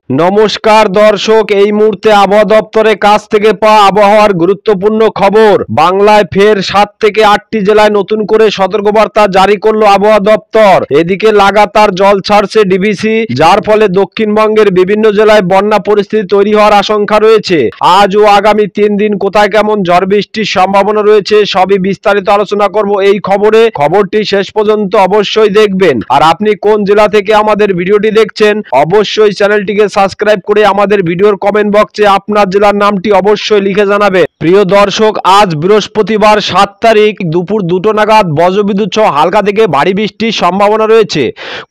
নমস্কার দর্শক, এই মুহূর্তে আবহাওয়া দপ্তরের কাছ থেকে পাওয়া আবহাওয়ার গুরুত্বপূর্ণ খবর। বাংলায় ফের 7 থেকে 8টি জেলায় নতুন করে সতর্কবার্তা জারি করলো আবহাওয়া দপ্তর। এদিকে লাগাতার জল ছাড়ছে ডিভিসি, যার ফলে দক্ষিণবঙ্গের বিভিন্ন জেলায় বন্যা পরিস্থিতি তৈরি হওয়ার আশঙ্কা রয়েছে। আজ ও আগামী 3 দিন কোথায় কেমন ঝড় বৃষ্টির সম্ভাবনা রয়েছে সবই বিস্তারিত আলোচনা করব এই খবরে। খবরটি শেষ পর্যন্ত অবশ্যই দেখবেন। আর আপনি কোন জেলা থেকে আমাদের ভিডিওটি দেখছেন অবশ্যই চ্যানেলটিকে সাবস্ক্রাইব করে আমাদের ভিডিওর কমেন্ট বক্সে আপনার জেলার নামটি অবশ্যই লিখে জানাবে। প্রিয় দর্শক, আজ বৃহস্পতিবার 7 তারিখ দুপুর 2টো নাগাদ বজ্রবিদ্যুৎ সহ হালকা থেকে ভারী বৃষ্টির সম্ভাবনা রয়েছে।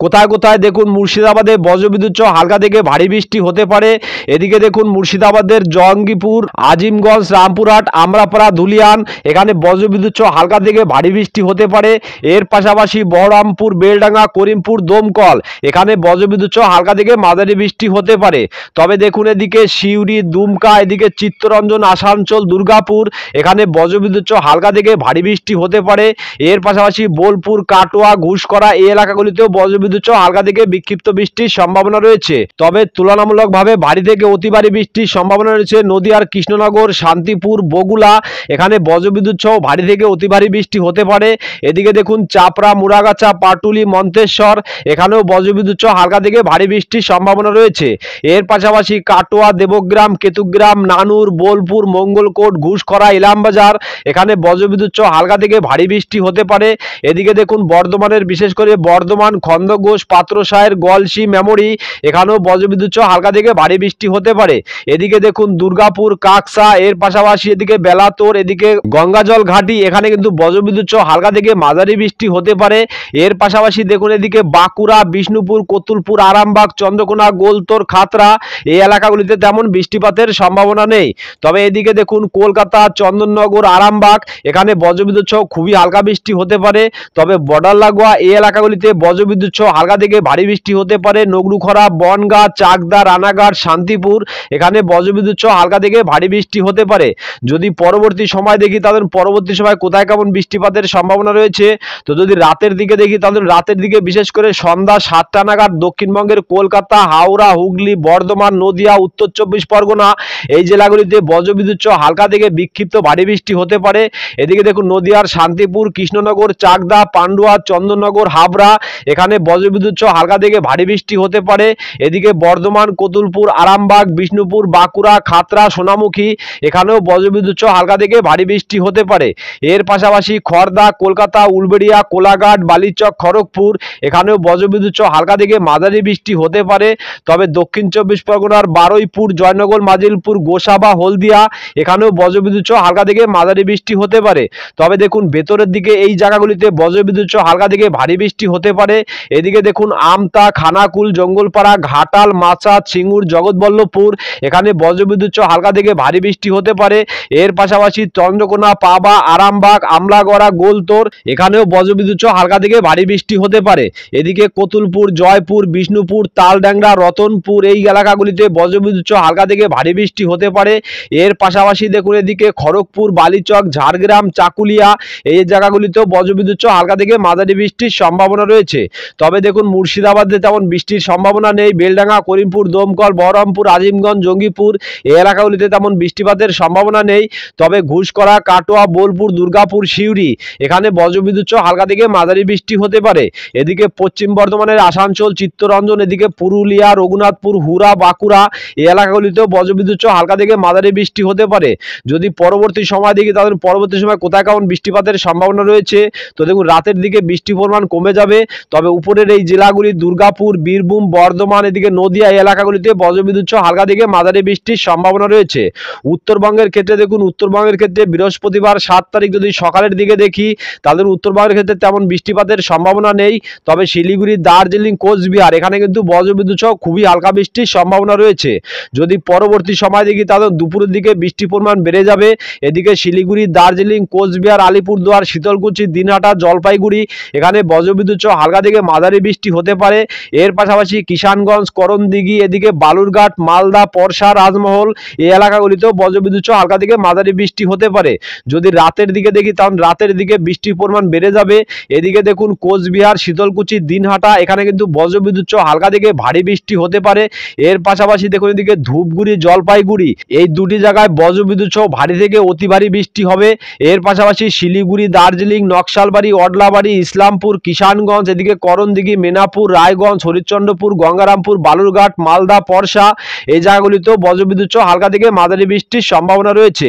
কোথায় কোথায় দেখুন, মুর্শিদাবাদে বজ্রবিদ্যুৎ সহ হালকা থেকে ভারী বৃষ্টি হতে পারে। এদিকে দেখুন মুর্শিদাবাদের জঙ্গিপুর, আজিমগঞ্জ, রামপুরহাট, আমরাপাড়া, ধুলিয়ান, এখানে বজ্রবিদ্যুৎ সহ হালকা থেকে ভারী বৃষ্টি হতে পারে। এর পাশাপাশি বহরমপুর, বেলডাঙ্গা, করিমপুর, দমকল, এখানে বজ্রবিদ্যুৎ সহ হালকা থেকে মাঝারি বৃষ্টি হতে পারে। তবে দেখুন এদিকে সিউড়ি, দুমকা, এদিকে চিত্তরঞ্জন, আসানসোল, দুর্গাপুর, এখানে বজ্রবিদ্যুৎ সহ হালকা থেকে ভারী বৃষ্টি হতে পারে। এর পাশাপাশি বোলপুর, কাটোয়া, ঘুষকরা, এই এলাকাগুলিতেও বজ্রবিদ্যুৎ সহ হালকা থেকে বিক্ষিপ্ত বৃষ্টির সম্ভাবনা রয়েছে। তবে তুলনামূলকভাবে ভারী থেকে অতি ভারী বৃষ্টির সম্ভাবনা রয়েছে নদিয়ার কৃষ্ণনগর, শান্তিপুর, বগুলা, এখানে বজ্রবিদ্যুৎ সহ ভারী থেকে অতি ভারী বৃষ্টি হতে পারে। এদিকে দেখুন চাপড়া, মুরাগাছা, পাটুলি, মন্তেশ্বর, এখানেও বজ্রবিদ্যুৎ সহ হালকা থেকে ভারী বৃষ্টির সম্ভাবনা রয়েছে। এর পাশাপাশি কাটোয়া, দেবগ্রাম, কেতুগ্রাম, নানুর, বোলপুর, মঙ্গলকোট, ঘুষকরা, ইলামবাজার, এখানে বজ্রবিদ্যুৎ সহ হালকা থেকে ভারী বৃষ্টি হতে পারে। এদিকে দেখুন বর্ধমানের, বিশেষ করে বর্ধমান, খন্দঘোষ, পাত্রসায়ের, গলসি, মেমরি, এখানেও বজ্রবিদ্যুৎ সহ হালকা থেকে ভারী বৃষ্টি হতে পারে। এদিকে দেখুন দুর্গাপুর, কাকসা, এর পাশাপাশি এদিকে বেলাতোর, এদিকে গঙ্গাজল ঘাটি, এখানে কিন্তু বজ্রবিদ্যুৎ সহ হালকা থেকে মাঝারি বৃষ্টি হতে পারে। এর পাশাপাশি দেখুন এদিকে বাঁকুড়া, বিষ্ণুপুর, কতুলপুর, আরামবাগ, চন্দ্রকোনা, গোলতোর, খাতড়া, এই এলাকাগুলিতে তেমন বৃষ্টিপাতের সম্ভাবনা নেই। তবে এদিকে দেখুন কলকাতা, চন্দননগর, আরামবাগ, এখানে বজ্রবিদ্যুৎ সহ খুবই হালকা বৃষ্টি হতে পারে। তবে বর্ডার লাগোয়া এই এলাকাগুলিতে বজ্রবিদ্যুৎ সহ হালকা থেকে ভারী বৃষ্টি হতে পারে। নগরুখরা, বনগাঁ, চাকদা, রানাঘাট, শান্তিপুর, এখানে বজ্রবিদ্যুৎ সহ হালকা থেকে ভারী বৃষ্টি হতে পারে। যদি পরবর্তী সময় দেখি তাদের পরবর্তী সময় কোথায় কেমন বৃষ্টিপাতের সম্ভাবনা রয়েছে, তো যদি রাতের দিকে দেখি তাদের রাতের দিকে বিশেষ করে সন্ধ্যা 7টা নাগাদ দক্ষিণবঙ্গের কলকাতা, হাওড়া, হুগলি, বর্ধমান, নদিয়া, উত্তর 24 পরগনা, এই জেলাগুলিতে বজ্রবিদ্যুৎ সহ হালকা থেকে বিক্ষিপ্ত ভারী বৃষ্টি হতে পারে। এদিকে দেখুন নদিয়ার শান্তিপুর, কৃষ্ণনগর, চাকদা, পান্ডুয়া, চন্দননগর, হাবড়া, এখানে বজ্রবিদ্যুৎ সহ হালকা থেকে ভারী বৃষ্টি হতে পারে। এদিকে বর্ধমান, কতুলপুর, আরামবাগ, বিষ্ণুপুর, বাঁকুড়া, খাতড়া, সোনামুখী, এখানেও বজ্রবিদ্যুৎ সহ হালকা থেকে ভারী বৃষ্টি হতে পারে। এর পাশাপাশি খড়দা, কলকাতা, উলবেড়িয়া, কোলাঘাট, বালিচক, খড়গপুর, এখানেও বজ্রবিদ্যুৎ সহ হালকা থেকে মাঝারি বৃষ্টি হতে পারে। তবে দক্ষিণ 24 পরগনার বারুইপুর, জয়নগর, মাজিলপুর, গোসাবা, হলদিয়া, এখানেও বজ্রবিদ্যুৎ সহ হালকা থেকে মাঝারি বৃষ্টি হতে পারে। তবে দেখুন ভেতরের দিকে এই জায়গাগুলিতে বজ্রবিদ্যুৎ সহ হালকা থেকে ভারী বৃষ্টি হতে পারে। এদিকে দেখুন আমতা, খানাকুল, জঙ্গলপাড়া, ঘাটাল, মাচা, সিঙ্গুর, জগৎবল্লভপুর, এখানে বজ্রবিদ্যুৎ সহ হালকা থেকে ভারী বৃষ্টি হতে পারে। এর পাশাপাশি চন্দ্রকোনা, পাবা, আরামবাগ, আমলাগড়া, গোলতোর, এখানেও বজ্রবিদ্যুৎ সহ হালকা থেকে ভারী বৃষ্টি হতে পারে। এদিকে কতুলপুর, জয়পুর, বিষ্ণুপুর, তালডাংরা, রতনপুর, এই এলাকাগুলিতে বজ্রবিদ্যুৎ সহ হালকা থেকে ভারী বৃষ্টি হতে পারে। এর পাশাপাশি দেখুন এদিকে খড়গপুর, বালিচক, ঝাড়গ্রাম, চাকুলিয়া, এই জায়গাগুলিতেও বজ্রবিদ্যুৎ সহ হালকা থেকে মাঝারি বৃষ্টির সম্ভাবনা রয়েছে। তবে দেখুন মুর্শিদাবাদে তেমন বৃষ্টির সম্ভাবনা নেই। বেলডাঙ্গা, করিমপুর, দমকল, বহরমপুর, আজিমগঞ্জ, জঙ্গিপুর, এই এলাকাগুলিতে তেমন বৃষ্টিপাতের সম্ভাবনা নেই। তবে ঘুষকরা, কাটোয়া, বোলপুর, দুর্গাপুর, সিউড়ি, এখানে বজ্রবিদ্যুৎ সহ হালকা থেকে মাঝারি বৃষ্টি হতে পারে। এদিকে পশ্চিম বর্ধমানের আসানসোল, চিত্তরঞ্জন, এদিকে পুরুলিয়া, রঘুনাথপুর, হুরা, বাঁকুড়া, এই এলাকাগুলিতেও বজ্রবিদ্যুৎ সহ হালকা থেকে মাঝারি বৃষ্টি হতে পারে। যদি পরবর্তী সময় দেখি তাদের পরবর্তী সময় কোথায় কেমন বৃষ্টিপাতের সম্ভাবনা রয়েছে, তো দেখুন রাতের দিকে বৃষ্টির পরিমাণ কমে যাবে। তবে উপরের এই জেলাগুলি দুর্গাপুর, বীরভূম, বর্ধমান, এদিকে নদিয়া, এই এলাকাগুলিতে বজ্রবিদ্যুৎ সহ হালকা থেকে মাঝারি বৃষ্টির সম্ভাবনা রয়েছে। উত্তরবঙ্গের ক্ষেত্রে দেখুন উত্তরবঙ্গের ক্ষেত্রে বৃহস্পতিবার 7 তারিখ যদি সকালের দিকে দেখি তাদের উত্তরবঙ্গের ক্ষেত্রে তেমন বৃষ্টিপাতের সম্ভাবনা নেই। তবে শিলিগুড়ি, দার্জিলিং, কোচবিহার, এখানে কিন্তু বজ্রবিদ্যুৎ সহ খুবই হালকা বৃষ্টির সম্ভাবনা রয়েছে। যদি পরবর্তী সময় দেখি তাদের দুপুরের দিকে বৃষ্টির পরিমাণ বেড়ে যাবে। এদিকে শিলিগুড়ি, দার্জিলিং, কোচবিহার, আলিপুরদুয়ার, শীতলকুচি, দিনহাটা, জলপাইগুড়ি, এখানে বজ্রবিদ্যুৎ সহ হালকা থেকে মাঝারি বৃষ্টি হতে পারে। এর পাশাপাশি কিষানগঞ্জ, করণদিঘি, এদিকে বালুরঘাট, মালদা, পরশা, রাজমহল, এই এলাকাগুলিতেও বজ্রবিদ্যুৎ সহ হালকা থেকে মাঝারি বৃষ্টি হতে পারে। যদি রাতের দিকে দেখি তাহলে রাতের দিকে বৃষ্টির পরিমাণ বেড়ে যাবে। এদিকে দেখুন কোচবিহার, শীতলকুচি, দিনহাটা, এখানে কিন্তু বজ্রবিদ্যুৎ সহ হালকা থেকে ভারী বৃষ্টি হতে পারে। এর পাশাপাশি দেখুন এদিকে ধূপগুড়ি জলপাইগুড়ি এই দুটি জায়গায় বজ্রবিদ্যুৎ সহ ভারী থেকে অতি ভারী বৃষ্টি হবে। এর পাশাপাশি শিলিগুড়ি, দার্জিলিং, নকশালবাড়ি, অডলাবাড়ি, ইসলামপুর, কিষানগঞ্জ, এদিকে করণদিঘি, মেনাপুর, রায়গঞ্জ, হরিশ্চন্দ্রপুর, গঙ্গারামপুর, বালুরঘাট, মালদা, পরশা এই জায়গাগুলিতেও বজ্রবিদ্যুৎ সহ হালকা থেকে মাঝারি বৃষ্টির সম্ভাবনা রয়েছে।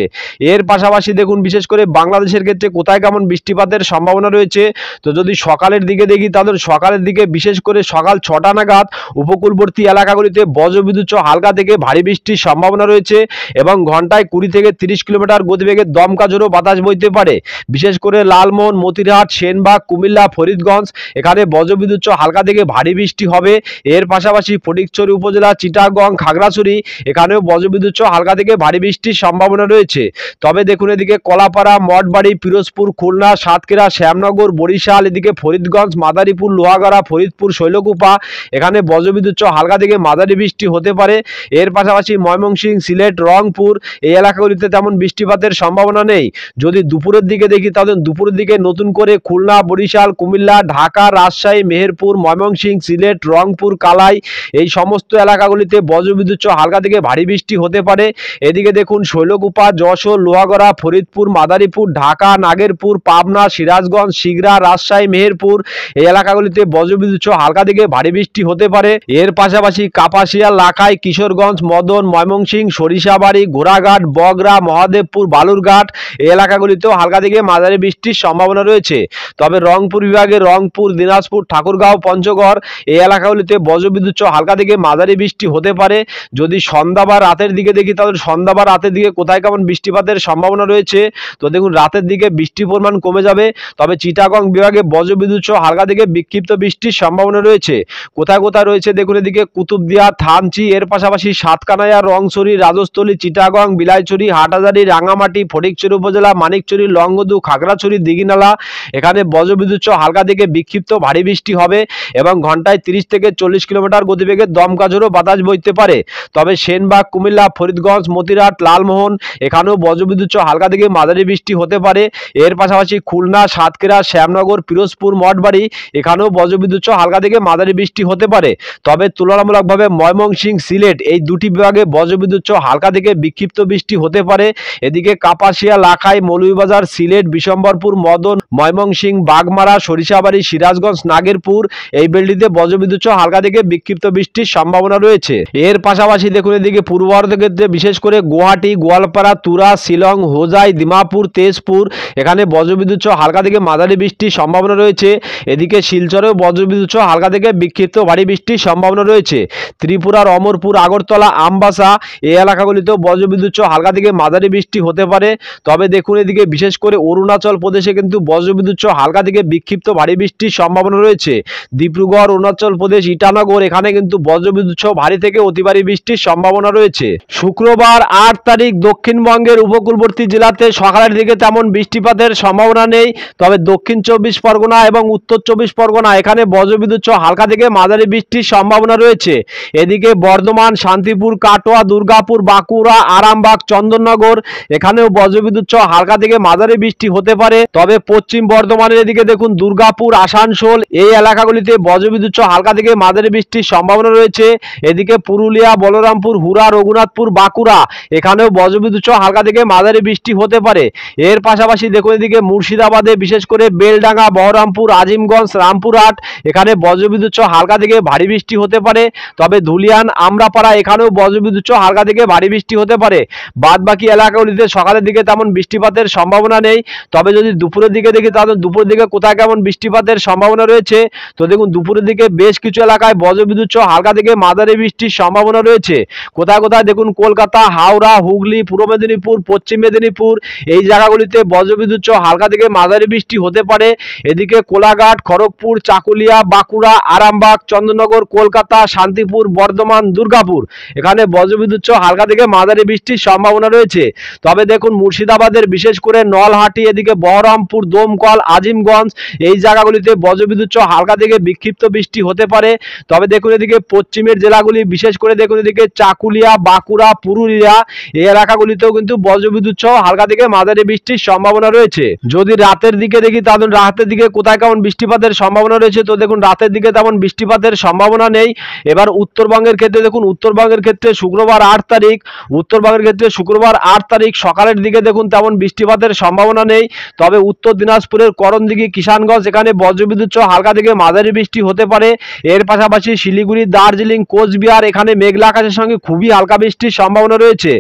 এর পাশাপাশি দেখুন বিশেষ করে বাংলাদেশের ক্ষেত্রে কোথায় কেমন বৃষ্টিপাতের সম্ভাবনা রয়েছে। তো যদি সকালের দিকে দেখি তাহলে সকালের দিকে বিশেষ করে সকাল 6টা নাগাদ উপকূলবর্তী এলাকাগুলিতে বজ্রবিদ্যুৎ সহ হালকা থেকে ভারী বৃষ্টির সম্ভাবনা রয়েছে এবং ঘন্টায় 20 থেকে 30 কিলোমিটার গতিবেগে দমকা ঝোড়ো বাতাস বইতে পারে। বিশেষ করে লালমোহন, মতিরহাট, সেনবাগ, কুমিল্লা, ফরিদগঞ্জ এখানে বজ্রবিদ্যুৎ সহ হালকা থেকে ভারী বৃষ্টি হবে। এর পাশাপাশি ফটিকছড়ি উপজেলা, চিটাগং, খাগড়াছড়ি এখানেও বজ্রবিদ্যুৎ সহ হালকা থেকে ভারী বৃষ্টির সম্ভাবনা রয়েছে। তবে দেখুন এদিকে কলাপাড়া, মঠবাড়ি, পিরোজপুর, খুলনা, সাতক্ষীরা, শ্যামনগর, বরিশাল, এদিকে ফরিদগঞ্জ, মাদারীপুর, লোহাগাড়া, ফরিদপুর, শৈলকুপা এখানে বজ্রবিদ্যুৎ সহ হালকা থেকে মাঝারি বৃষ্টি হতে পারে। এর পাশাপাশি ময়মনসিংহ, সিলেট, রংপুর এই এলাকাগুলিতে তেমন বৃষ্টিপাতের সম্ভাবনা নেই। যদি দুপুরের দিকে দেখি তাহলে দুপুরের দিকে নতুন করে খুলনা, বরিশাল, কুমিল্লা, ঢাকা, রাজশাহী, মেহেরপুর, ময়মনসিংহ, সিলেট, রংপুর, কালাই এই সমস্ত এলাকাগুলিতে বজ্রবিদ্যুৎ সহ হালকা থেকে ভারী বৃষ্টি হতে পারে। এদিকে দেখুন শৈলকুপা, যশোর, লোহাগড়া, ফরিদপুর, মাদারীপুর, ঢাকা, নাগেরপুর, পাবনা, সিরাজগঞ্জ, শিগরা, রাজশাহী, মেহেরপুর এই এলাকাগুলিতে বজ্রবিদ্যুৎ সহ হালকা থেকে ভারী বৃষ্টি হতে পারে। এর পাশাপাশি কাপাসিয়া, লাখাই, কিশোরগঞ্জ, মদন, ময়মনসিংহ, সরিষাবাড়ি, ঘোড়াঘাট, বগরা, মহাদেবপুর, বালুরঘাট এই এলাকাগুলিতেও হালকা থেকে মাঝারি বৃষ্টির সম্ভাবনা রয়েছে। তবে রংপুর বিভাগে রংপুর, দিনাজপুর, ঠাকুরগাঁও, পঞ্চগড় এই এলাকাগুলিতে বজ্রবিদ্যুৎ সহ হালকা থেকে মাঝারি বৃষ্টি হতে পারে। যদি সন্ধ্যা বা রাতের দিকে দেখি তাহলে সন্ধ্যা বা রাতের দিকে কোথায় কেমন বৃষ্টিপাতের সম্ভাবনা রয়েছে। তো দেখুন রাতের দিকে বৃষ্টির পরিমাণ কমে যাবে। তবে চিটাগং বিভাগে বজ্রবিদ্যুৎ সহ হালকা থেকে বিক্ষিপ্ত বৃষ্টির সম্ভাবনা রয়েছে। কোথায় কোথায় রয়েছে দেখুন এদিকে কুতুবদিয়া, থানচি এর পাশাপাশি সাতকানাইয়া, রংছড়ি, রাজস্থলী, চিটাগং, বিলাইছড়ি, হাটহাজারী, রাঙামাটি, ফটিকছড়ি উপজেলা, মানিকছড়ি, লংগদু, খাগড়াছড়ি, দিঘিনালা এখানে বজ্রবিদ্যুৎ সহ হালকা থেকে বিক্ষিপ্ত ভারী বৃষ্টি হবে এবং ঘন্টায় 30 থেকে 40 কিলোমিটার গতিবেগে দমকা ঝোড়ো বাতাস বইতে পারে। তবে সেনবাগ, কুমিল্লা, ফরিদগঞ্জ, মতিরহাট, লালমোহন এখানেও বজ্রবিদ্যুৎ সহ হালকা থেকে মাঝারি বৃষ্টি হতে পারে। এর পাশাপাশি খুলনা, সাতক্ষীরা, শ্যামনগর, পিরোজপুর, মঠবাড়ি এখানেও বজ্রবিদ্যুৎ সহ হালকা থেকে মাঝারি বৃষ্টি হতে পারে। তবে তুলনামূলকভাবে ময়মনসিংহ, সিলেট এই দুটি বিভাগে বজ্রবিদ্যুৎ সহ হালকা থেকে বিক্ষিপ্ত বৃষ্টি হতে পারে। এদিকে কাপাসিয়া, লাখাই, মৌলভীবাজার, সিলেট, বিশম্বরপুর, মদন, ময়মনসিংহ, বাগমারা, সরিষাবাড়ি, সিরাজগঞ্জ, নাগেরপুর এই বেলটিতে বজ্রবিদ্যুৎ সহ হালকা থেকে বিক্ষিপ্ত বৃষ্টির সম্ভাবনা রয়েছে। এর পাশাপাশি দেখুন এদিকে পূর্ব ভারতের ক্ষেত্রে বিশেষ করে গুয়াহাটি, গোয়ালপাড়া, তুরা, শিলং, হোজাই, দিমাপুর, তেজপুর এখানে বজ্রবিদ্যুৎ সহ হালকা থেকে মাঝারি বৃষ্টির সম্ভাবনা রয়েছে। এদিকে শিলচরেও বজ্রবিদ্যুৎ সহ হালকা থেকে বিক্ষিপ্ত ভারী বৃষ্টির সম্ভাবনা রয়েছে। ত্রিপুরার অমরপুর, আগরতলা, আমবাসা এই এলাকাগুলিতেও বজ্রবিদ্যুৎ সহ হালকা থেকে মাঝারি বৃষ্টি হতে পারে। তবে দেখুন এদিকে বিশেষ করে অরুণাচল প্রদেশে কিন্তু বজ্রবিদ্যুৎ সহ হালকা থেকে বিক্ষিপ্ত ভারী বৃষ্টির সম্ভাবনা রয়েছে। ডিব্রুগড়, অরুণাচল প্রদেশ, ইটানগর এখানে কিন্তু বজ্রবিদ্যুৎ সহ ভারী থেকে অতি ভারী বৃষ্টির সম্ভাবনা রয়েছে। শুক্রবার 8 তারিখ দক্ষিণবঙ্গের উপকূলবর্তী জেলাতে সকালের দিকে তেমন বৃষ্টিপাতের সম্ভাবনা নেই। তবে দক্ষিণ 24 পরগনা এবং উত্তর 24 পরগনা এখানে বজ্রবিদ্যুৎ সহ হালকা থেকে মাঝারি বৃষ্টির সম্ভাবনা রয়েছে। এদিকে বর্ধমান, শান্তিপুর, কাটোয়া, দুর্গাপুর, বাঁকুড়া, আরামবাগ, চন্দননগর এখানেও বজ্রবিদ্যুৎ সহ হালকা থেকে মাঝারি বৃষ্টি হতে পারে। তবে পশ্চিম বর্ধমানের এদিকে দেখুন দুর্গাপুর, আসানসোল এই এলাকাগুলিতে বজ্রবিদ্যুৎ সহ হালকা থেকে মাঝারি বৃষ্টির সম্ভাবনা রয়েছে। এদিকে পুরুলিয়া, বলরামপুর, হুরা, রঘুনাথপুর, বাঁকুড়া এখানেও বজ্রবিদ্যুৎ সহ হালকা থেকে মাঝারি বৃষ্টি হতে পারে। এর পাশাপাশি দেখুন এদিকে মুর্শিদাবাদে বিশেষ করে বেলডাঙ্গা, বহরমপুর, আজিমগঞ্জ, রামপুরহাট এখানে বজ্রবিদ্যুৎ সহ হালকা থেকে ভারী বৃষ্টি হতে পারে। তবে ধুলিয়ান, আমরাপাড়া এখানেও বজ্রবিদ্যুৎ সহ হালকা থেকে ভারী বৃষ্টি হতে পারে। বাদ বাকি এলাকাগুলিতে সকালের দিকে তেমন বৃষ্টিপাতের সম্ভাবনা নেই। তবে যদি দুপুরের দিকে দেখি তাহলে দুপুরের দিকে কোথায় কেমন বৃষ্টিপাতের সম্ভাবনা রয়েছে। তো দেখুন দুপুরের দিকে বেশ কিছু এলাকায় বজ্রবিদ্যুৎ সহ হালকা থেকে মাঝারি বৃষ্টির সম্ভাবনা রয়েছে। কোথায় কোথায় দেখুন কলকাতা, হাওড়া, হুগলি, পূর্ব মেদিনীপুর, পশ্চিম মেদিনীপুর এই জায়গাগুলিতে বজ্রবিদ্যুৎ সহ হালকা থেকে মাঝারি বৃষ্টি হতে পারে। এদিকে কোলাঘাট, খড়গপুর, চাকুলিয়া, বাঁকুড়া, আরামবাগ, চন্দননগর, কলকাতা, শান্তিপুর, বর্ধমান, দুর্গাপুর এখানে বজ্রবিদ্যুৎ সহ হালকা থেকে মাঝারি বৃষ্টির সম্ভাবনা রয়েছে। তবে দেখুন মুর্শিদাবাদের বিশেষ করে নলহাটি, এদিকে বহরমপুর, দমকল, আজিমগঞ্জ এই জায়গাগুলিতে বজ্রবিদ্যুৎ সহ হালকা থেকে বিক্ষিপ্ত বৃষ্টি হতে পারে। তবে দেখুন এদিকে পশ্চিমের জেলাগুলি বিশেষ করে দেখুন এদিকে চাকুলিয়া, বাঁকুড়া, পুরুলিয়া এই এলাকাগুলিতেও কিন্তু বজ্রবিদ্যুৎ সহ হালকা থেকে মাঝারি বৃষ্টির সম্ভাবনা রয়েছে। যদি রাতের দিকে দেখি তাহলে রাতের দিকে কোথায় কেমন বৃষ্টিপাতের সম্ভাবনা রয়েছে। তো দেখুন রাতের দিকে তেমন বৃষ্টিপাতের সম্ভাবনা নেই। এবার উত্তরবঙ্গের ক্ষেত্রে দেখুন, উত্তরবঙ্গের ক্ষেত্রে শুক্রবার 8 তারিখ, উত্তরবঙ্গের ক্ষেত্রে শুক্রবার 8 তারিখ সকালের দিকে দেখুন তেমন বৃষ্টিপাতের সম্ভাবনা নেই। তবে উত্তর দিনাজপুরের করণদিঘি, কিষানগঞ্জ এখানে বজ্রবিদ্যুৎ সহ হালকা থেকে মাঝারি বৃষ্টি হতে পারে। এর পাশাপাশি শিলিগুড়ি, দার্জিলিং, কোচবিহার এখানে মেঘলা আকাশের সঙ্গে খুবই হালকা বৃষ্টির সম্ভাবনা রয়েছে।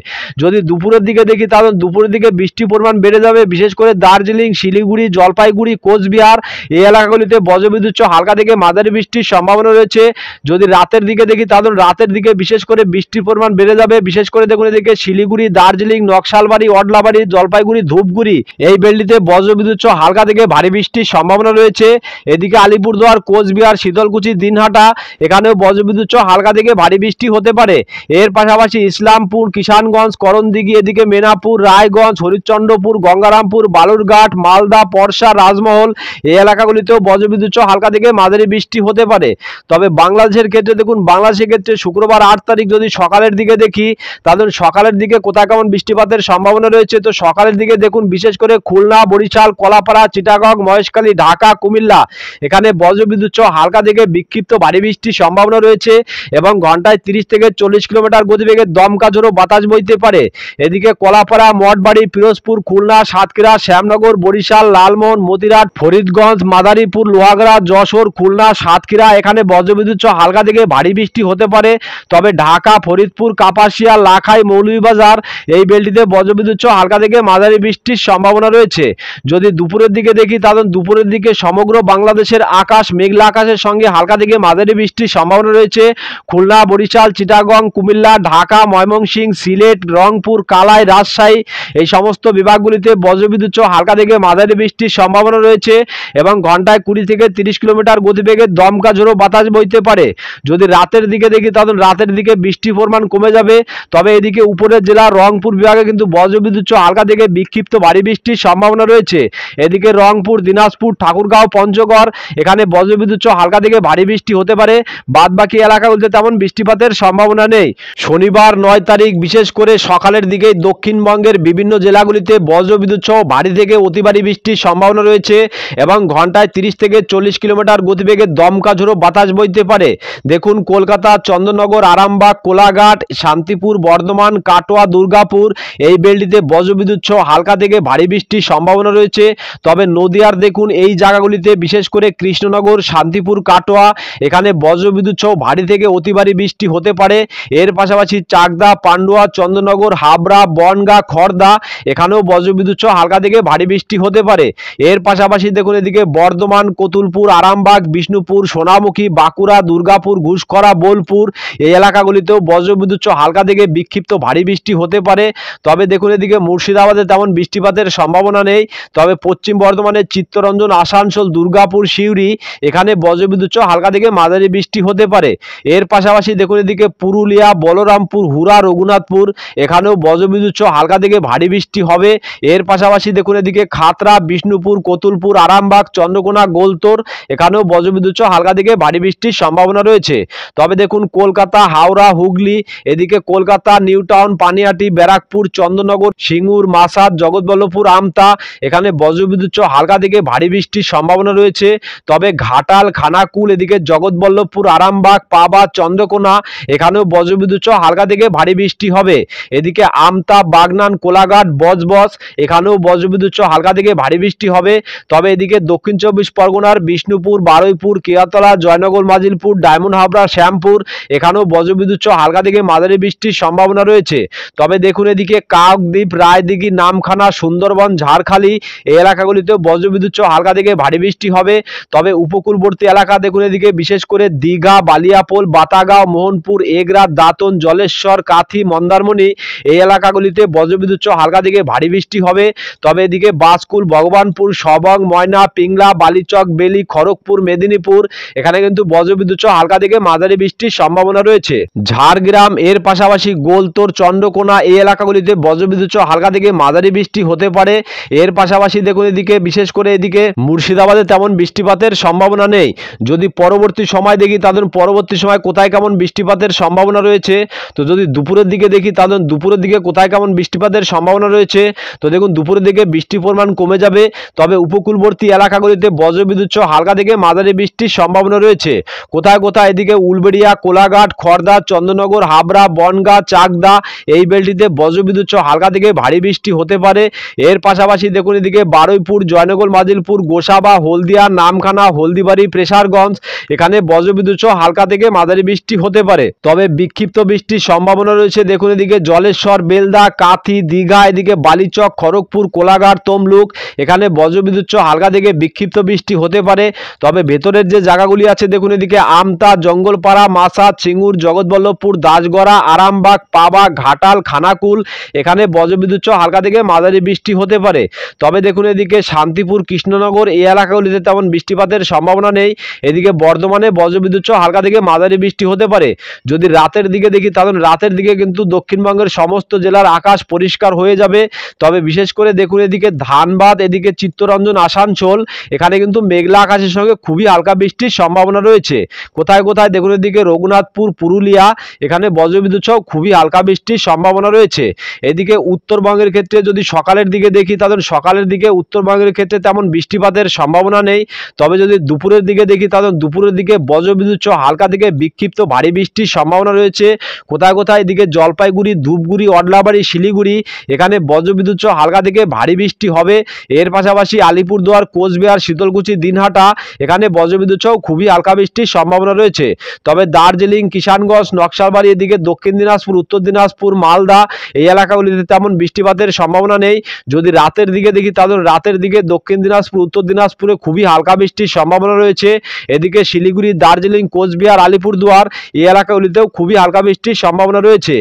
যদি দুপুরের দিকে দেখি তাহলে দুপুরের দিকে বৃষ্টির পরিমাণ বেড়ে যাবে, বিশেষ করে দার্জিলিং, শিলিগুড়ি, জলপাইগুড়ি, কোচবিহার এই এলাকাগুলিতে বজ্রবিদ্যুৎ সহ হালকা থেকে মাঝারি বৃষ্টির সম্ভাবনা রয়েছে। যদি রাতের দিকে দেখি তাহলে রাতের দিকে বিশেষ করে বৃষ্টির পরিমাণ বেড়ে যাবে, বিশেষ করে দেখুন এদিকে শিলিগুড়ি, দার্জিলিং, নকশালবাড়ি, অডলাবাড়ি, জলপাইগুড়ি, ধূপগুড়ি এই বেল্টিতে বজ্রবিদ্যুৎ সহ হালকা থেকে ভারী বৃষ্টির সম্ভাবনা রয়েছে। এদিকে আলিপুরদুয়ার, কোচবিহার, শীতলকুচি, দিনহাটা এখানেও বজ্রবিদ্যুৎ সহ হালকা থেকে ভারী বৃষ্টি হতে পারে। এর পাশাপাশি ইসলামপুর, কিষানগঞ্জ, করণদিঘি, এদিকে মেনাপুর, রায়গঞ্জ, হরিশ্চন্দ্রপুর, গঙ্গারামপুর, বালুরঘাট, মালদা, পরশা, রাজমহল এই এলাকাগুলিতেও বজ্রবিদ্যুৎ সহ হালকা থেকে মাঝারি বৃষ্টি হতে পারে। তবে বাংলাদেশের ক্ষেত্রে দেখুন, বাংলাদেশের ক্ষেত্রে শুক্রবার 8 তারিখ যদি সকালের দিকে দেখি তাহলে সকালের দিকে কোথায় কেমন বৃষ্টিপাতের সম্ভাবনা রয়েছে। তো সকালের দিকে দেখুন বিশেষ করে খুলনা, বরিশাল, কলাপাড়া, চিটাগং, মহেশখালী, ঢাকা, কুমিল্লা এখানে বজ্রবিদ্যুৎ সহ হালকা থেকে বিক্ষিপ্ত ভারী বৃষ্টির সম্ভাবনা রয়েছে এবং ঘন্টায় 30 থেকে 40 কিলোমিটার গতিবেগে দমকা ঝোড়ো বাতাস বইতে পারে। এদিকে কলাপাড়া, মঠবাড়ি, পিরোজপুর, খুলনা, সাতক্ষীরা, শ্যামনগর, বরিশাল, লালমোহন, মতিরাট, ফরিদগঞ্জ, মাদারীপুর, লোহাগড়া, যশোর, খুলনা, সাতক্ষীরা এখানে বজ্রবিদ্যুৎ সহ হালকা থেকে ভারী বৃষ্টি হতে পারে। তবে ঢাকা, ফরিদপুর, কাপাসিয়া, লাখাই, মৌলভীবাজার এই বেল্টিতে বজ্রবিদ্যুৎ সহ হালকা থেকে মাঝারি বৃষ্টির সম্ভাবনা রয়েছে। যদি দুপুরের দিকে দেখি তাহলে দুপুরের দিকে সমগ্র বাংলাদেশের আকাশ মেঘলা আকাশের সঙ্গে হালকা থেকে মাঝারি বৃষ্টির সম্ভাবনা রয়েছে। খুলনা, বরিশাল, চিটাগং, কুমিল্লা, ঢাকা, ময়মনসিংহ, সিলেট, রংপুর, কালাই, রাজশাহী এই সমস্ত বিভাগগুলিতে বজ্রবিদ্যুৎ সহ হালকা থেকে মাঝারি বৃষ্টির সম্ভাবনা রয়েছে এবং ঘন্টায় 20 থেকে 30 কিলোমিটার গতিবেগে দমকা ঝোড়ো বাতাস বইতে পারে। যদি রাতের দিকে দেখি তাহলে রাতের দিকে বৃষ্টির পরিমাণ কমে যাবে। তবে এদিকে উপরের জেলা রংপুর বিভাগে কিন্তু বজ্রবিদ্যুৎ সহ হালকা থেকে বিক্ষিপ্ত ভারী বৃষ্টির সম্ভাবনা রয়েছে। এদিকে রংপুর, দিনাজপুর, ঠাকুরগাঁও, পঞ্চগড় এখানে বজ্রবিদ্যুৎ সহ হালকা থেকে ভারী বৃষ্টি হতে পারে। বাদ বাকি এলাকাগুলিতে তেমন বৃষ্টিপাতের সম্ভাবনা নেই। শনিবার 9 তারিখ বিশেষ করে সকালের দিকে দক্ষিণবঙ্গের বিভিন্ন জেলাগুলিতে বজ্রবিদ্যুৎ সহ ভারী থেকে অতি ভারী বৃষ্টির সম্ভাবনা রয়েছে এবং ঘন্টায় 30 থেকে 40 কিলোমিটার গতিবেগে দমকা ঝোড়ো বাতাস বইতে পারে। দেখুন কলকাতা, চন্দননগর, আরামবাগ, কোলাঘাট, শান্তিপুর, বর্ধমান, কাটোয়া, দুর্গাপুর এই বেল্টিতে বজ্রবিদ্যুৎ সহ হালকা থেকে ভারী বৃষ্টির সম্ভাবনা রয়েছে। তবে নদিয়ার দেখুন এই জায়গাগুলিতে বিশেষ করে কৃষ্ণনগর, শান্তিপুর, কাটোয়া এখানে বজ্রবিদ্যুৎ সহ ভারী থেকে অতি ভারী বৃষ্টি হতে পারে। এর পাশাপাশি চাকদা, পান্ডুয়া, চন্দননগর, হাবড়া, বনগাঁ, খড়দা এখানেও বজ্রবিদ্যুৎ সহ হালকা থেকে ভারী বৃষ্টি হতে পারে। এর পাশাপাশি দেখুন এদিকে বর্ধমান, কতুলপুর, আরামবাগ, বিষ্ণুপুর, সোনামুখী, বাঁকুড়া, দুর্গাপুর, ঘুষখরা, বোলপুর এই এলাকাগুলিতেও বজ্রবিদ্যুৎ সহ হালকা থেকে বিক্ষিপ্ত ভারী বৃষ্টি হতে পারে। তবে দেখুন এদিকে মুর্শিদাবাদে তেমন বৃষ্টিপাতের সম্ভাবনা নেই। তবে পশ্চিম বর্ধমানের চিত্তরঞ্জন, আসানসোল, দুর্গাপুর, সিউড়ি এখানে বজ্রবিদ্যুৎ সহ হালকা থেকে মাঝারি বৃষ্টি হতে পারে। এর পাশাপাশি দেখুন এদিকে পুরুলিয়া, বলরামপুর, হুরা, রঘুনাথপুর এখানেও বজ্রবিদ্যুৎ সহ হালকা থেকে ভারী বৃষ্টি হবে। এর পাশাপাশি দেখুন এদিকে খাতড়া, বিষ্ণুপুর, কতুলপুর, আরামবাগ, চন্দ্রকোনা, গোলতোর এখানেও বজ্রবিদ্যুৎ সহ হালকা থেকে ভারী বৃষ্টির সম্ভাবনা রয়েছে। তবে দেখুন কলকাতা, হাওড়া, হুগলি এদিকে কলকাতা, নিউ টাউন, পানিহাটি, ব্যারাকপুর, চন্দননগর, সিঙ্গুর, মাসাদ, জগৎবল্লভপুর, আমতা এখানে বজ্রবিদ্যুৎ সহ হালকা থেকে ভারী বৃষ্টির সম্ভাবনা রয়েছে। তবে ঘাটাল, খানাকুল এদিকে জগৎবল্লভপুর, আরামবাগ, পাবা, চন্দ্রকোনা এখানেও বজ্রবিদ্যুৎ সহ হালকা থেকে ভারী বৃষ্টি হবে। এদিকে আমতা, বাগনান, কোলাঘাট, বজবজ এখানেও বজ্রবিদ্যুৎ সহ হালকা থেকে ভারী বৃষ্টি হবে। তবে এদিকে দক্ষিণ 24 পরগনার বিষ্ণুপুর, বারুইপুর, কেয়াতলা, জয়নগর, মাজিলপুর, ডায়মন্ড হাবড়া, শ্যামপুর এখানেও বজ্রবিদ্যুৎ সহ হালকা থেকে মাঝারি বৃষ্টির সম্ভাবনা রয়েছে। তবে দেখুন এদিকে কাকদ্বীপ, রায়দিঘি, নামখানা, সুন্দরবন, ঝাড়খালি এই এলাকাগুলিতেও বজ্রবিদ্যুৎ সহ হালকা থেকে ভারী বৃষ্টি হবে। তবে উপকূলবর্তী এলাকা দেখুন এদিকে বিশেষ করে দীঘা, বালিয়াপোল, বাতাগাঁও, মোহনপুর, এগরা, দাঁতন, জলেশ্বর, কাথি, মন্দারমণি এই এলাকাগুলিতে বজ্রবিদ্যুৎ সহ হালকা থেকে ভারী বৃষ্টি হবে। তবে এদিকে বাসকুল, ভগবানপুর, সবং, ময়না, পিংলা, বালিচক, বেলি, খড়গপুর, মেদিনীপুর এখানে কিন্তু বজ্রবিদ্যুৎ সহ হালকা থেকে মাঝারি বৃষ্টির সম্ভাবনা রয়েছে। ঝাড়গ্রাম এর পাশাপাশি গোলতোর, চন্দ্রকোনা এই এলাকাগুলিতে বজ্রবিদ্যুৎ সহ হালকা থেকে মাঝারি বৃষ্টি হতে পারে। এর পাশাপাশি দেখুন এদিকে বিশেষ করে এদিকে মুর্শিদাবাদে তেমন বৃষ্টিপাতের সম্ভাবনা নেই। যদি পরবর্তী সময় দেখি তাদের পরবর্তী সময় কোথায় কেমন বৃষ্টিপাতের সম্ভাবনা রয়েছে, তো যদি দুপুরের দিকে দেখি তাদের দুপুরের দিকে কোথায় কেমন বৃষ্টিপাতের সম্ভাবনা রয়েছে, তো দেখুন দুপুরের দিকে বৃষ্টির পরিমাণ কমে যাবে। তবে উপকূলবর্তী এলাকাগুলিতে বজ্রবিদ্যুৎ সহ হালকা থেকে মাঝারি বৃষ্টির সম্ভাবনা রয়েছে। কোথায় কোথায় এদিকে উলবেড়িয়া উলুবেড়িয়া, কোলাঘাট, খড়দা, চন্দননগর, হাবড়া, বনগাঁ, চাকদা এই বেলটিতে বজ্রবিদ্যুৎ সহ হালকা থেকে ভারী বৃষ্টি হতে পারে। এর পাশাপাশি দেখুন এদিকে বারুইপুর, জয়নগর, মাজিলপুর, গোসাবা, হলদিয়া, নামখানা, হলদিবাড়ি, প্রেসারগঞ্জ এখানে বজ্রবিদ্যুৎ সহ হালকা থেকে মাঝারি বৃষ্টি হতে পারে। তবে বিক্ষিপ্ত বৃষ্টির সম্ভাবনা রয়েছে। দেখুন এদিকে জলেশ্বর, বেলদা, কাথি, দীঘা, এদিকে বালিচক, খড়গপুর, কোলাঘাট, তমলুক এখানে বজ্রবিদ্যুৎ সহ হালকা থেকে বিক্ষিপ্ত বৃষ্টি হতে পারে। তবে ভেতরের যে জায়গাগুলি আছে দেখুন এদিকে আমতা, জঙ্গলপাড়া, মাসা, চিঙ্গুর, জগৎবল্লভপুর, দাসগড়া, আরামবাগ, পাবা, ঘাটাল, খানাকুল এখানে বজ্রবিদ্যুৎ সহ হালকা থেকে মাঝারি বৃষ্টি হতে পারে। তবে দেখুন এদিকে শান্তিপুর, কৃষ্ণনগর এই এলাকাগুলিতে তেমন বৃষ্টিপাতের সম্ভাবনা নেই। এদিকে বর্ধমানে বজ্রবিদ্যুৎ সহ হালকা থেকে মাঝারি বৃষ্টি হতে পারে। যদি রাতের দিকে দেখি তাহলে রাতের দিকে কিন্তু দক্ষিণবঙ্গের সমস্ত জেলার আকাশ পরিষ্কার হয়ে যাবে। তবে বিশেষ করে দেখুন এদিকে ধানবাদ, এদিকে চিত্তরঞ্জন, আসানসোল এখানে কিন্তু মেঘলা আকাশের সঙ্গে খুবই হালকা বৃষ্টির সম্ভাবনা রয়েছে। কোথায় কোথায় দেখুন এদিকে রঘুনাথপুর, পুরুলিয়া এখানে বজ্রবিদ্যুৎ সহ খুবই হালকা বৃষ্টির সম্ভাবনা রয়েছে। এদিকে উত্তরবঙ্গের ক্ষেত্রে যদি সকালের দিকে দেখি তাহলে সকালের দিকে উত্তরবঙ্গের ক্ষেত্রে তেমন বৃষ্টিপাতের সম্ভাবনা নেই। তবে যদি দুপুরের দিকে দেখি তাহলে দুপুরের দিকে বজ্রবিদ্যুৎ সহ হালকা থেকে বিক্ষিপ্ত ভারী বৃষ্টির সম্ভাবনা রয়েছে। কোথায় কোথায় এদিকে জলপাইগুড়ি, ধূপগুড়ি, অডলাবাড়ি, শিলিগুড়ি এখানে বজ্রবিদ্যুৎ সহ হালকা থেকে ভারী বৃষ্টি হবে। এর পাশাপাশি আলিপুরদুয়ার, কোচবিহার, শীতলকুচি, দিনহাটা এখানে বজ্রবিদ্যুৎ সহ খুবই হালকা বৃষ্টির সম্ভাবনা রয়েছে। তবে দার্জিলিং, কিষানগঞ্জ, নকশালবাড়ি এদিকে দক্ষিণ দিনাজপুর, উত্তর দিনাজপুর, মালদা এই এলাকাগুলিতে তেমন বৃষ্টিপাতের সম্ভাবনা নেই। যদি রাতের দিকে দেখি তাহলে রাতের দিকে দক্ষিণ দিনাজপুর, উত্তর দিনাজপুরে খুবই হালকা বৃষ্টির সম্ভাবনা রয়েছে। এদিকে শিলিগুড়ি, দার্জিলিং, কোচবিহার, আলিপুরদুয়ার এই এলাকাগুলিতেও খুবই হালকা বৃষ্টির সম্ভাবনা রয়েছে।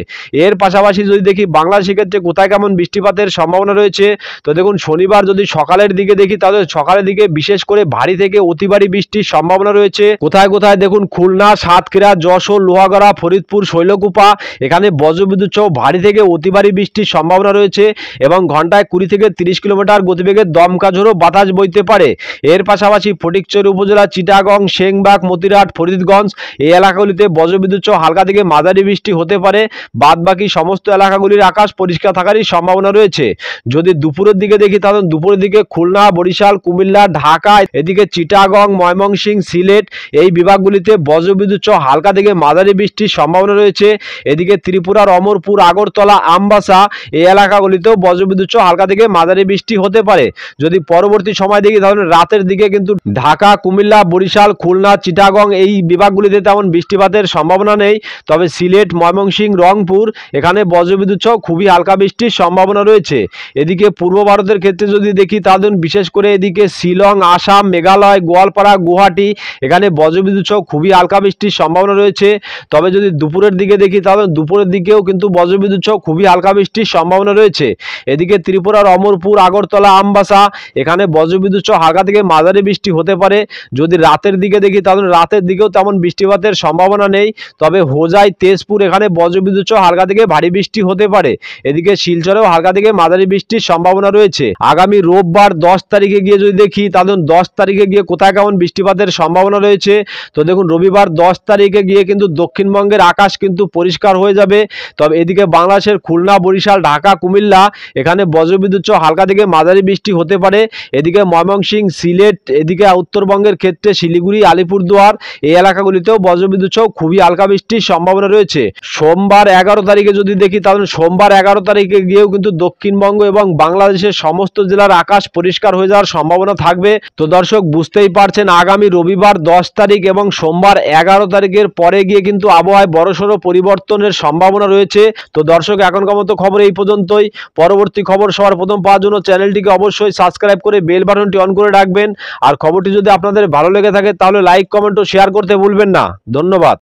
এর পাশাপাশি যদি দেখি বাংলাদেশের ক্ষেত্রে কোথায় কেমন বৃষ্টিপাতের সম্ভাবনা রয়েছে, তো দেখুন শনিবার যদি সকালের দিকে দেখি তাহলে সকালের দিকে বিশেষ করে ভারী থেকে অতি ভারী বৃষ্টির সম্ভাবনা রয়েছে। কোথায় কোথায় দেখুন খুলনা, সাতক্ষীরা, যশোর, লোহাগড়া, ফরিদপুর, শৈলকুপা এখানে বজ্রবিদ্যুৎ সহ ভারী থেকে অতি ভারী বৃষ্টির সম্ভাবনা রয়েছে এবং ঘন্টায় 20 থেকে 30 কিলোমিটার গতিবেগে দমকা ঝোড়ো বাতাস বইতে পারে। এর পাশাপাশি ফটিকছড়ি উপজেলা, চিটাগং, সেংবাগ, মতিরাট, ফরিদগঞ্জ এই এলাকাগুলিতে বজ্রবিদ্যুৎ সহ হালকা থেকে মাঝারি বৃষ্টি হতে পারে। বাদ বাকি সমস্ত এলাকাগুলির আকাশ পরিষ্কার থাকারই সম্ভাবনা রয়েছে। যদি দুপুরের দিকে দেখি তাহলে দুপুরের দিকে খুলনা, বরিশাল, কুমিল্লা, ঢাকা এদিকে চিটাগং, ময়মনসিংহ, সিলেট এই বিভাগগুলিতে বজ্রবিদ্যুৎ সহ হালকা থেকে মাঝারি বৃষ্টির সম্ভাবনা রয়েছে। এদিকে ত্রিপুরার অমরপুর, আগরতলা, আমবাসা এই এলাকাগুলিতেও বজ্রবিদ্যুৎ সহ হালকা থেকে মাঝারি বৃষ্টি হতে পারে। যদি পরবর্তী সময় দেখি তাহলে রাতের দিকে কিন্তু ঢাকা, কুমিল্লা, বরিশাল, খুলনা, চিটাগং এই বিভাগগুলিতে তেমন বৃষ্টিপাতের সম্ভাবনা নেই। তবে সিলেট, ময়মনসিংহ, রংপুর এখানে বজ্রবিদ্যুৎ সহ খুবই হালকা বৃষ্টির সম্ভাবনা রয়েছে। এদিকে পূর্ব ভারতের ক্ষেত্রে যদি দেখি তাহলে বিশেষ করে এদিকে শিলং, আসাম, মেঘালয়, গোয়ালপাড়া, গুয়াহাটি এখানে বজ্রবিদ্যুৎ সহ খুবই হালকা বৃষ্টির সম্ভাবনা রয়েছে। তবে যদি দুপুরের দিকে দেখি তাহলে দুপুরের দিকেও কিন্তু বজ্রবিদ্যুৎ সহ খুবই হালকা বৃষ্টির সম্ভাবনা রয়েছে। এদিকে ত্রিপুরার অমরপুর, আগরতলা, আমবাসা এখানে বজ্রবিদ্যুৎ সহ হালকা থেকে মাঝারি বৃষ্টি হতে পারে। যদি রাতের দিকে দেখি তাহলে রাতের দিকেও তেমন বৃষ্টিপাতের সম্ভাবনা নেই। তবে হোজাই, তেজপুর এখানে বজ্রবিদ্যুৎ সহ হালকা থেকে ভারী বৃষ্টি হতে পারে। এদিকে শিলচরেও হালকা থেকে মাঝারি বৃষ্টির সম্ভাবনা রয়েছে। আগামী রোববার 10 তারিখে গিয়ে যদি দেখি তাহলে 10 তারিখে গিয়ে কোথায় কেমন বৃষ্টিপাতের সম্ভাবনা রয়েছে, তো দেখুন রবিবার 10 তারিখে গিয়ে কিন্তু দক্ষিণবঙ্গের আকাশ কিন্তু পরিষ্কার হয়ে যাবে। তবে এদিকে বাংলাদেশের খুলনা, বরিশাল, ঢাকা, কুমিল্লা এখানে বজ্রবিদ্যুৎ সহ হালকা থেকে মাঝারি বৃষ্টি হতে পারে। এদিকে ময়মনসিংহ, সিলেট এদিকে উত্তরবঙ্গের ক্ষেত্রে শিলিগুড়ি, আলিপুরদুয়ার এই এলাকাগুলিতেও বজ্রবিদ্যুৎ সহ খুবই হালকা বৃষ্টির সম্ভাবনা রয়েছে। সোমবার 11 তারিখে যদি দেখি তাহলে সোমবার 11 তারিখে গিয়েও কিন্তু দক্ষিণবঙ্গ এবং বাংলাদেশের সমস্ত জেলার আকাশ পরিষ্কার হয়ে যাওয়ার সম্ভাবনা থাকবে। তো দর্শক বুঝতেই পারছেন আগামী রবিবার 10 তারিখ এবং সোমবার 11 তারিখের পরে গিয়ে কিন্তু আবহাওয়ায় বড়সড় পরিবর্তনের সম্ভাবনা রয়েছে। তো দর্শক এখনকার মতো খবর এই পর্যন্তই। পরবর্তী খবর সবার প্রথম পাওয়ার জন্য চ্যানেলটিকে অবশ্যই সাবস্ক্রাইব করে বেল বাটনটি অন করে রাখবেন। আর খবরটি যদি আপনাদের ভালো লেগে থাকে তাহলে লাইক, কমেন্ট ও শেয়ার করতে ভুলবেন না। ধন্যবাদ।